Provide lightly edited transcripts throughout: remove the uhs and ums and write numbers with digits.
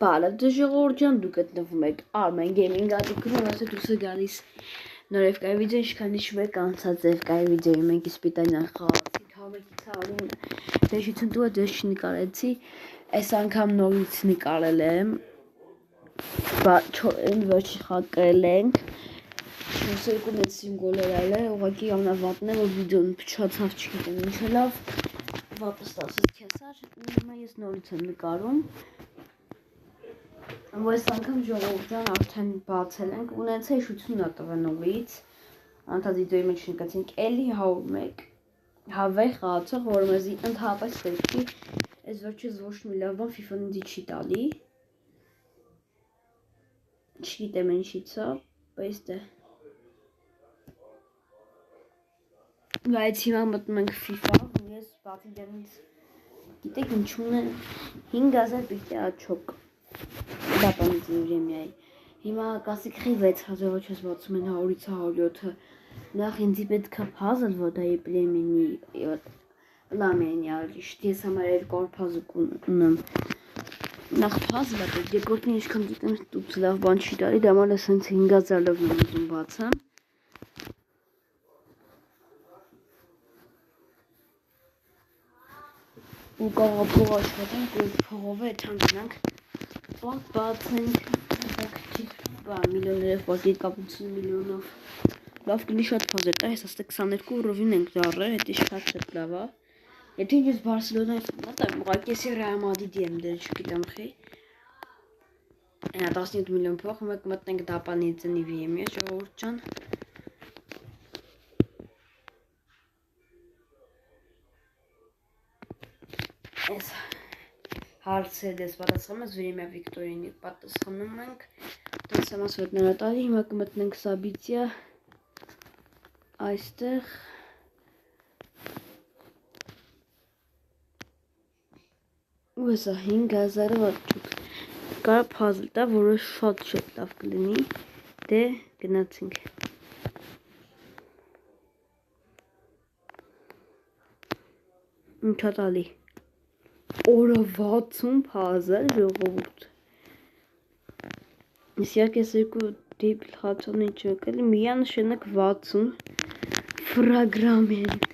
Բարև ձեզ ժողովուրդ ջան, դուք գտնվում եք Armen Gaming ատիկում, ասա դուրս է գալիս նոր FK վիդեո, ինչքան հիշում եք անցած FK վիդեոյում մենք իսպիտանյան խաղացինք հավեկից հարուն դեշություն տուը դες չնկարեցի, այս անգամ նորից նկարել եմ, վերջի խաղ կրել ենք, 4-2 գոլեր այլ է, ուղղակի ամենավատն է, որ վիդեոն փչացավ չգիտեմ ինչ է լավ, վատը ստացեց քեսար, հիմա ես նորից եմ նկարում Այս անգամ ժողովուրդ ջան արդեն բացել ենք, ունեցա հիշությունն տվնովից, անցած վիդեոյի մեջ նկատեցինք էլի 101 հավեր խաղացող, որ մեզի ընդհանրապես պետքի, այս վերջից ոչ մի լավ բան FIFA-ն ինձ չի տալի, չգիտեմ ինչից է, բայց դե Բայց հիմա մտնում ենք FIFA, ես բացի դրանից գիտեք ինչ ունեն 5000 պիտի աչոկ Դապանից ուրեմյայի Հիմա կասիք խի 6000 ոչ ես բացում են 100-ից 107-ը Նախ ինձի պետք է puzzle ոդայի պլեմենի լամենի ալիշտ ես համար 200 puzzle ունեմ Նախ puzzle-ը պետք երկրորդն ինչքան գիտեմ դուց լավ բան չի տալի դա համար ասենց 5000 լավ եմ ուզում բացեմ ու կարող փող աշխատենք ու փողով է թան գնանք բացենք միլիոններով պակի կապություն միլիոնով լավ կլի շատ փազեր տա ես աստե 22 ռովին ենք դարրել հետի շատ լավ է եթե ես Բարսելոնայի ֆանատ եմ ուղղակի ես Ռեալ Մադրիդի եմ դեր չգիտեմ խի 17 միլիոն փող մեկ մտնենք դապանից նիվի եմ ես ժողովուրդ ջան Ես հարցեր դες պատասխանում ես Վիրիմյա Վիկտորինի պատասխանում ենք դες համաս վետներա տալի հիմա կմտնենք Սաբիցիա այստեղ ու հեսա 5000 վաճուկ կար puzzle տա որը շատ լավ կլինի դե գնացինք ինչա տալի Օրը 60 puzzle ժողովուրդ Ես ես երկու դեպ խացոնի չոկելի միանշանակ 60 ֆրագրամենտ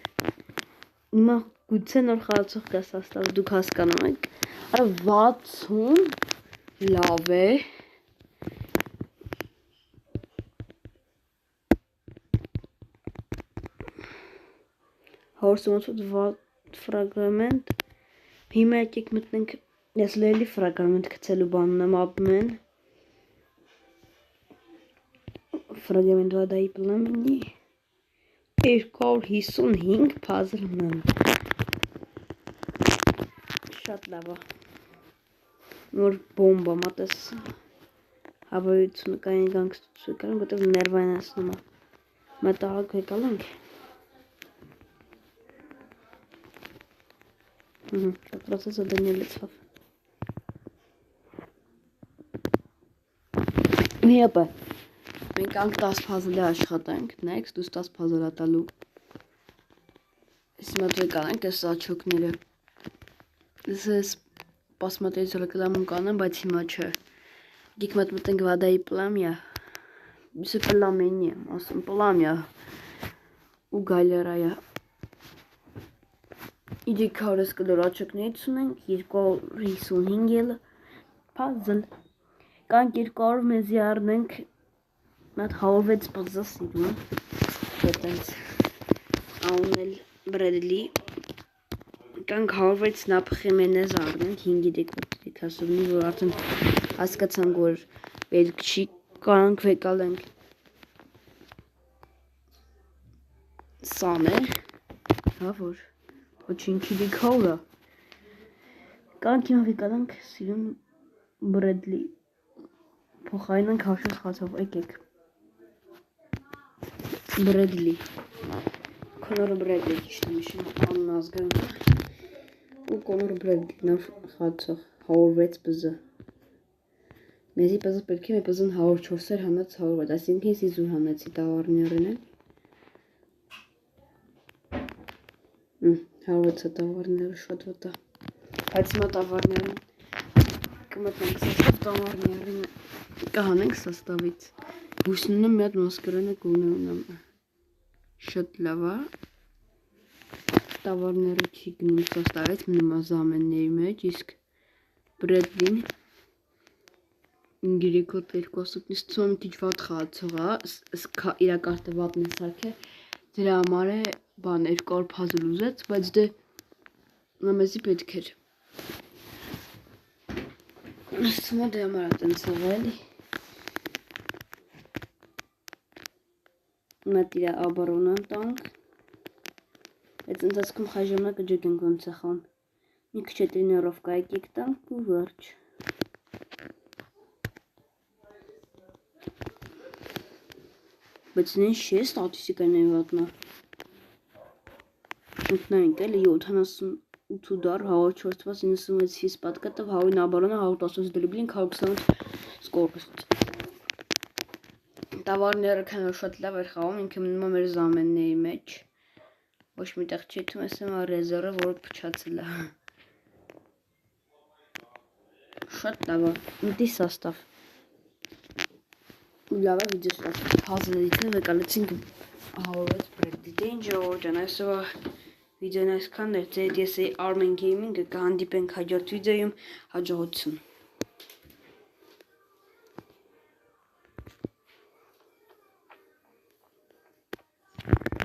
Հիմա գուցե նոր խաղացող կասաստավ դուք հասկանում եք Արա 60 լավ է Հորսումոցոտ ֆրագրամենտ Հիմա եկեք մտնենք ես լելի ֆրագրամենտ գցելու բանն եմ ապում են Ֆրագրամենտ վադայի պլամենի 255 puzzle ունեմ Շատ լավ է Նոր բոմբա մատես հավայությունը կային գանգստություն կարան գոտև ներվայնասնում է մետաղակ եկալ ենք Շատ պրոցեսը դնյել լծվավ Միապը Մենք անք 10 puzzle-ը աշխատենք Next դուս 10 puzzle-ը տալու Ես մատվեկ անենք ես աչոքները Ես պասմատերից ռեկլամում կանեմ, բայց հիմա չէ Գիք մտմտենք վադայի պլամյա Բիսը պլամենի եմ, ասում պլամյա ու գալերայա Իդիք հարես կլոր աչոքներից ունենք 255 ելը puzzle Կանք 200 մեզի արնենք Մատ 106 puzzle սիրում Հետենց Աունել Բրեդլի Կանք 106 նապ խիմենեզ արնենք 5 դեքոտիկ հասովնի որ արդեն հասկացանք որ պետք չի Կանք վեկալ ենք Սան է Հա որ Ոչինչի դիքողը Կանք հիմա վեկալ ենք սիրում Բրեդլի Փոխային ենք հաշոս խացով եկեք Բրեդլի Կոնոր Բրեդլի ճիշտ միշին անուն ազգային ու Կոնոր Բրեդլի նոր խացող 106 բզը Մեզի պզը պետք է մի պզն 104-էր հանած 100 այսինքն ես իզուր հանեցի տավարներին են 106 տավարները շատ վտա Բայց հիմա տավարներն կմտնենք սաստավ տամարներին կհանենք սաստավից հուսնում եմ մի հատ մասկրանը կունենամ շատ լավ է տավարները չի գնում սաստավից մնում է զամենների մեջ իսկ բրեդլին Ինգիրիկոտ երկոսուտնից ծոմ տիչ վատ խաղացող է իրակարտը վատն է սարքել դրա համար է բան երկու օր փազլ ուզեց բայց դե մեզի պետք էր ասում է դե համար է տենց եղել Մատ իրա աբարոնան տանք այդ ընթացքում խայ ժամանակը ջեք ենք ոնց է խան մի քիչ է տրենիրովկա եկեք տանք ու վերջ Բայց նեն 6 ստատիստիկան է վատնա Մտնայինք էլի 78 ուդար 104 96 5 պատկատով հավին աբարոնը 116 դրիբլինգ 128 սկորստ Տավարները քան որ շատ լավ էր խաղում ինքը մնում է մեր զամենների մեջ ոչ մի տեղ չի թվում ասեմ ռեզերը որ փչացել է Շատ լավ է մտի սաստավ Լավ է վիդեո ստացվեց փազլերից նկարեցինք հավորված բրեդի դեն ջան այսօր վիդեոն այսքանն էր ձեր ես էի Armen Gaming-ը կհանդիպենք հաջորդ վիդեոյում հաջողություն